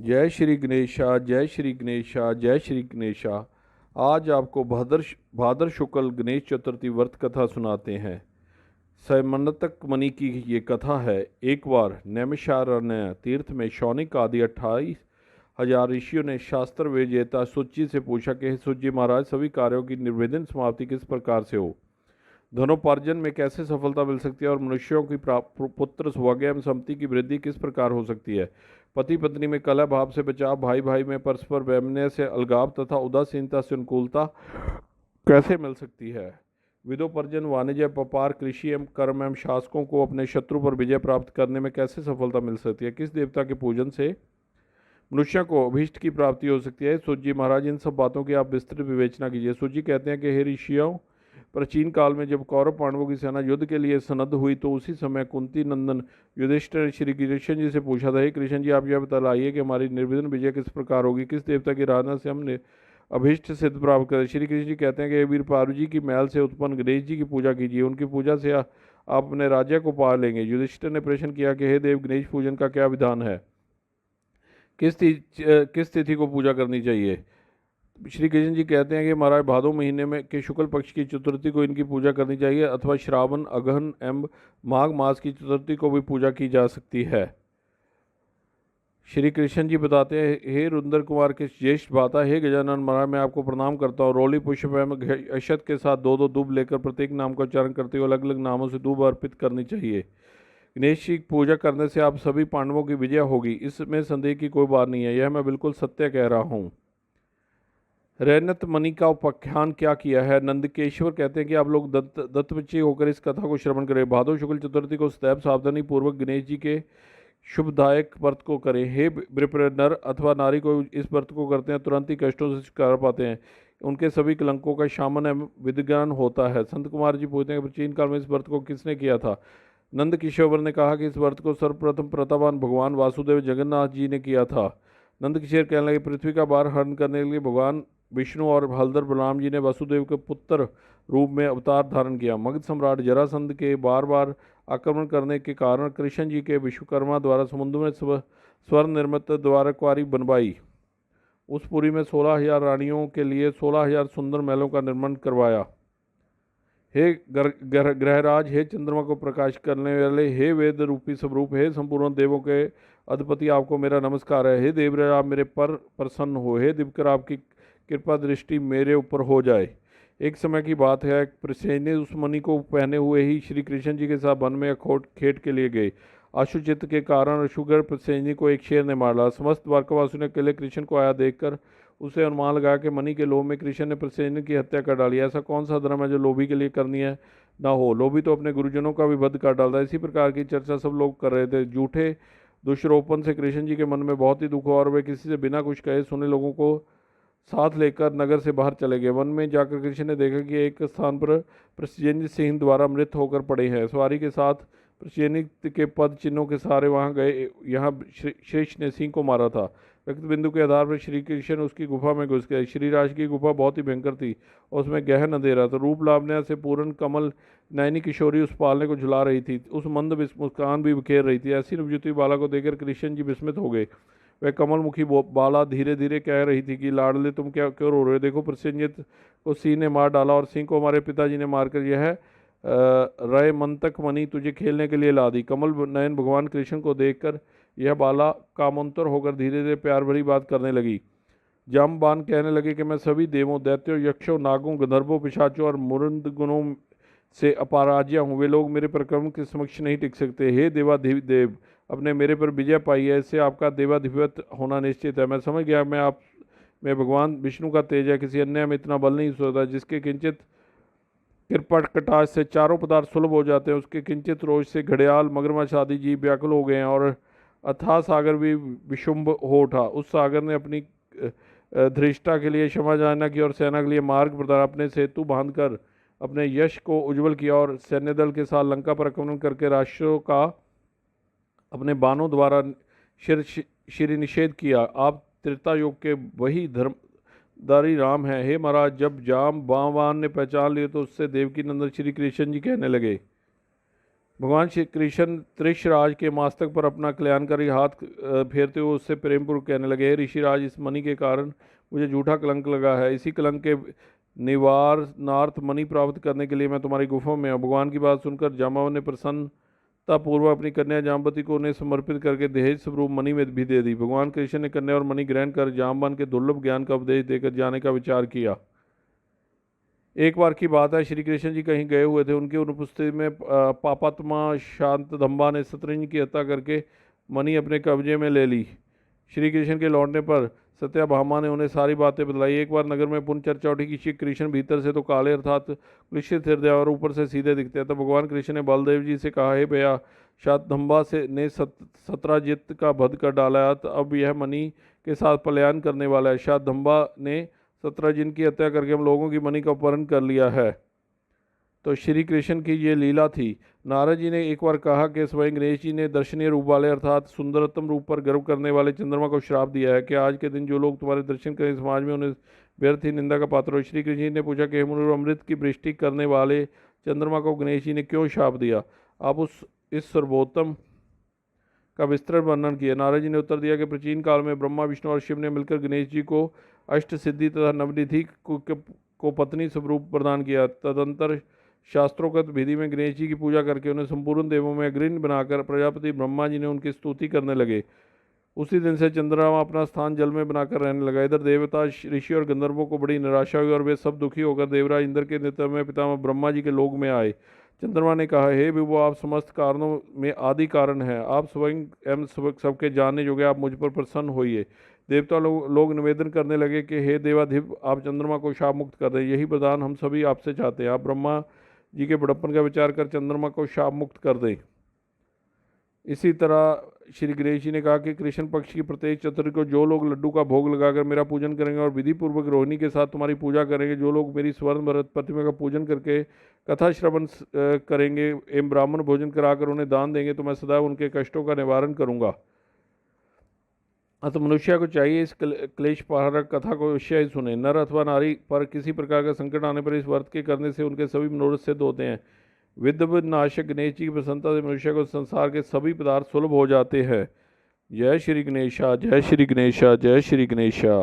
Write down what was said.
जय श्री गणेशा, जय श्री गणेशा, जय श्री गणेशा। आज आपको भादर शुक्ल गणेश चतुर्थी व्रत कथा सुनाते हैं। सैमनतक मणि की ये कथा है। एक बार नैमिषारण्य तीर्थ में शौनिक आदि 28,000 ऋषियों ने शास्त्र वेजेता सूची से पूछा कि हे सूची महाराज, सभी कार्यों की निर्विघ्न समाप्ति किस प्रकार से हो? धनोपार्जन में कैसे सफलता मिल सकती है और मनुष्यों की पुत्र सौभाग्य एवं संपत्ति की वृद्धि किस प्रकार हो सकती है? पति पत्नी में कलह भाव से बचाव, भाई भाई में परस्पर वैमनस्य से अलगाव तथा उदासीनता से अनुकूलता कैसे मिल सकती है? विदोपर्जन, वाणिज्य, व्यापार, कृषि एवं कर्म एवं शासकों को अपने शत्रु पर विजय प्राप्त करने में कैसे सफलता मिल सकती है? किस देवता के पूजन से मनुष्य को अभीष्ट की प्राप्ति हो सकती है? सूत जी महाराज, इन सब बातों की आप विस्तृत विवेचना कीजिए। सूत जी कहते हैं कि हे ऋषियों, प्राचीन काल में जब कौरव पांडवों की सेना युद्ध के लिए सन्नद्ध हुई तो उसी समय कुंती नंदन युधिष्ठिर ने श्री कृष्ण जी से पूछा था, हे कृष्ण जी, आप यह बतलाइए कि हमारी निर्विघ्न विजय किस प्रकार होगी? किस देवता की आराधना से हमने अभीष्ट सिद्ध प्राप्त करें? श्री कृष्ण जी कहते हैं कि वीर पार्वती जी की महल से उत्पन्न गणेश जी की पूजा कीजिए, उनकी पूजा से आप अपने राज्य को पा लेंगे। युधिष्ठिर ने प्रश्न किया कि हे देव, गणेश पूजन का क्या विधान है? किस तिथि को पूजा करनी चाहिए? श्री कृष्ण जी कहते हैं कि महाराज, भादो महीने में के शुक्ल पक्ष की चतुर्थी को इनकी पूजा करनी चाहिए, अथवा श्रावण, अगहन एवं माघ मास की चतुर्थी को भी पूजा की जा सकती है। श्री कृष्ण जी बताते हैं, हे रुंदर कुमार के ज्येष्ठ भ्राता, हे गजानन महाराज, मैं आपको प्रणाम करता हूँ। रोली पुष्प एवं अक्षत के साथ दो दो दूब लेकर प्रत्येक नाम का उच्चारण करते हुए अलग अलग नामों से दूब अर्पित करनी चाहिए। गणेश जी की पूजा करने से आप सभी पांडवों की विजय होगी, इसमें संदेह की कोई बात नहीं है। यह मैं बिल्कुल सत्य कह रहा हूँ। रैनत मणि का उपाख्यान क्या किया है? नंदकेश्वर कहते हैं कि आप लोग दत्तवच्ची होकर इस कथा को श्रवण करें। भादो शुक्ल चतुर्थी को सदैव सावधानी पूर्वक गणेश जी के शुभदायक व्रत को करें। हे विप्र, नर अथवा नारी को इस व्रत को करते हैं तुरंत ही कष्टों से छुटकारा पाते हैं, उनके सभी कलंकों का शामन एवं विद्गान होता है। संत कुमार जी पूछते हैं कि प्राचीन काल में इस व्रत को किसने किया था? नंद किशोर ने कहा कि इस व्रत को सर्वप्रथम प्रतापवान भगवान वासुदेव जगन्नाथ जी ने किया था। नंद किशोर कहने लगे, पृथ्वी का भार हरण करने के लिए भगवान विष्णु और हलधर बलराम जी ने वासुदेव के पुत्र रूप में अवतार धारण किया। मगध सम्राट जरासंध के बार बार आक्रमण करने के कारण कृष्ण जी के विश्वकर्मा द्वारा समुद्र में स्वर्ण निर्मित द्वारकुमारी बनवाई। उस पुरी में 16,000 रानियों के लिए 16,000 सुंदर महलों का निर्माण करवाया। हे ग्रहराज, हे चंद्रमा को प्रकाश करने वाले, हे वेद रूपी स्वरूप, हे संपूर्ण देवों के अधिपति, आपको मेरा नमस्कार है। हे देवराज, आप मेरे पर प्रसन्न हो। हे दिवकर, आपकी कृपा दृष्टि मेरे ऊपर हो जाए। एक समय की बात है, प्रसेन उस मणि को पहने हुए ही श्री कृष्ण जी के साथ वन में अखरोट खेत के लिए गए। आशुचित के कारण अशुगर प्रसेन को एक शेर ने मार डाला। समस्त द्वारकावासियों ने अकेले कृष्ण को आया देखकर उसे अनुमान लगाया कि मणि के लोभ में कृष्ण ने प्रसेन की हत्या कर डाली। ऐसा कौन सा धर्म है जो लोभी के लिए करनी है ना हो? लोभी तो अपने गुरुजनों का भी वध कर डालता है। इसी प्रकार की चर्चा सब लोग कर रहे थे। झूठे दुष्रोपण से कृष्ण जी के मन में बहुत ही दुख हुआ और वे किसी से बिना कुछ कहे सुने लोगों को साथ लेकर नगर से बाहर चले गए। वन में जाकर कृष्ण ने देखा कि एक स्थान पर प्रसेन सिंह द्वारा मृत होकर पड़े हैं। सवारी के साथ प्रसेन के पद चिन्हों के सहारे वहां गए। यहाँ श्रेष्ठ ने सिंह को मारा था। व्यक्त बिंदु के आधार पर श्री कृष्ण उसकी गुफा में घुस गए। श्रीराज की गुफा बहुत ही भयंकर थी और उसमें गहन अंधेरा था। रूप लावण्य से पूर्ण कमल नयनी किशोरी उस पालने को झुला रही थी, उस मंद मुस्कान भी बिखेर रही थी। ऐसी नवज्योति बाला को देखकर कृष्ण जी विस्मित हो गए। वह कमलमुखी बाला धीरे धीरे कह रही थी कि लाडले, तुम क्या क्यों रो रहे हो? देखो, प्रसेनजित को सिंह ने मार डाला और सिंह को हमारे पिताजी ने मारकर यह रय मंतक मणि तुझे खेलने के लिए ला दी। कमल नयन भगवान कृष्ण को देखकर यह बाला कामोत्तर होकर धीरे धीरे प्यार भरी बात करने लगी। जामबान कहने लगे कि मैं सभी देवों, दैत्यों, यक्षों, नागों, गंधर्वों, पिशाचों और मुरंद गुणों से अपराज्य हूँ। वे लोग मेरे पराक्रम के समक्ष नहीं टिक सकते। हे देवाधिदेव, अपने मेरे पर विजय पाई है, इससे आपका देवाधिपत होना निश्चित है। मैं समझ गया, मैं आप में भगवान विष्णु का तेज है, किसी अन्य में इतना बल नहीं सोता। जिसके किंचित कृपट कटाश से चारों पदार्थ सुलभ हो जाते हैं, उसके किंचित रोष से घड़ियाल, मगरमच्छ आदि जीव व्याकुल हो गए हैं और अथाह सागर भी विशुंभ हो उठा। उस सागर ने अपनी धृष्टा के लिए क्षमा याचना की और सेना के लिए मार्ग प्रदान, अपने सेतु बांधकर अपने यश को उज्जवल किया और सैन्य दल के साथ लंका पर आक्रमण करके राष्ट्रों का अपने बाणों द्वारा श्री निषेध किया। आप त्रेता युग के वही धर्मदारी राम हैं। हे महाराज, जब जाम बावान ने पहचान लिए तो उससे देवकी नंदन श्री कृष्ण जी कहने लगे, भगवान श्री कृष्ण त्रिशराज के मस्तक पर अपना कल्याणकारी हाथ फेरते हुए उससे प्रेमपूर्वक कहने लगे, हे ऋषिराज, इस मणि के कारण मुझे झूठा कलंक लगा है। इसी कलंक के निवारणार्थ मणि प्राप्त करने के लिए मैं तुम्हारी गुफा में हूँ। भगवान की बात सुनकर जाम्बवान ने प्रसन्नतापूर्वक अपनी कन्या जाम्बवती को उन्हें समर्पित करके दहेज स्वरूप मणि में भी दे दी। भगवान कृष्ण ने कन्या और मणि ग्रहण कर जाम्बवान के दुर्लभ ज्ञान का उपदेश देकर जाने का विचार किया। एक बार की बात है, श्री कृष्ण जी कहीं गए हुए थे। उनकी अनुपस्थिति में पापात्मा शांतदम्बा ने शतरंज की हत्या करके मणि अपने कब्जे में ले ली। श्री कृष्ण के लौटने पर सत्याभामा ने उन्हें सारी बातें बतलाई। एक बार नगर में पुनः चर्चा उठी कि श्री कृष्ण भीतर से तो काले अर्थात क्लिश्चित हृदय और ऊपर से सीधे दिखते हैं। तब भगवान कृष्ण ने बलदेव जी से कहा, हे भैया, शातदम्बा ने सत्राजित का वध कर डाला है, अब यह मणि के साथ पलायन करने वाला है। शातदम्बा ने सत्राजिन की हत्या करके हम लोगों की मणि का अपहरण कर लिया है। तो श्री कृष्ण की ये लीला थी। नारद जी ने एक बार कहा कि स्वयं गणेश जी ने दर्शनीय रूप वाले अर्थात सुंदरतम रूप पर गर्व करने वाले चंद्रमा को श्राप दिया है कि आज के दिन जो लोग तुम्हारे दर्शन करें समाज में उन्हें व्यर्थ ही निंदा का पात्र हो। श्री कृष्ण जी ने पूछा कि हे मुनिवर, अमृत की वृष्टि करने वाले चंद्रमा को गणेश जी ने क्यों श्राप दिया? आप इस सर्वोत्तम का विस्तृत वर्णन किया। नारद जी ने उत्तर दिया कि प्राचीन काल में ब्रह्मा, विष्णु और शिव ने मिलकर गणेश जी को अष्ट सिद्धि तथा नवनिधि को पत्नी स्वरूप प्रदान किया। तदंतर शास्त्रोक्त विधि में गणेश जी की पूजा करके उन्हें संपूर्ण देवों में अग्रणी बनाकर प्रजापति ब्रह्मा जी ने उनकी स्तुति करने लगे। उसी दिन से चंद्रमा अपना स्थान जल में बनाकर रहने लगा। इधर देवता, ऋषि और गंधर्वों को बड़ी निराशा हुई और वे सब दुखी होकर देवराज इंद्र के नेतृत्व में पितामह ब्रह्मा जी के लोक में आए। चंद्रमा ने कहा, हे विभो, आप समस्त कारणों में आदि कारण हैं, आप स्वयं एवं सबके जानने योग्य, आप मुझ पर प्रसन्न होइए। देवता लोग निवेदन करने लगे कि हे देवाधिप, आप चंद्रमा को शाप मुक्त कर दें। यही वरदान हम सभी आपसे चाहते हैं। आप ब्रह्मा जी के बड़प्पन का विचार कर चंद्रमा को शाप मुक्त कर दें। इसी तरह श्री गणेश जी ने कहा कि कृष्ण पक्ष की प्रत्येक चतुर्थी को जो लोग लड्डू का भोग लगाकर मेरा पूजन करेंगे और विधि पूर्वक रोहिणी के साथ तुम्हारी पूजा करेंगे, जो लोग मेरी स्वर्ण भरत प्रतिमा का पूजन करके कथा श्रवण करेंगे एवं ब्राह्मण भोजन कराकर उन्हें दान देंगे, तो मैं सदैव उनके कष्टों का निवारण करूंगा। अतः मनुष्य को चाहिए इस क्लेश पारक कथा को अवश्य ही सुने। नर अथवा नारी पर किसी प्रकार का संकट आने पर इस व्रत के करने से उनके सभी मनोरथ सिद्ध होते हैं। विद्वद नाशक गणेश जी की प्रसन्नता से मनुष्य को संसार के सभी पदार्थ सुलभ हो जाते हैं। जय श्री गणेशा, जय श्री गणेशा, जय श्री गणेशा।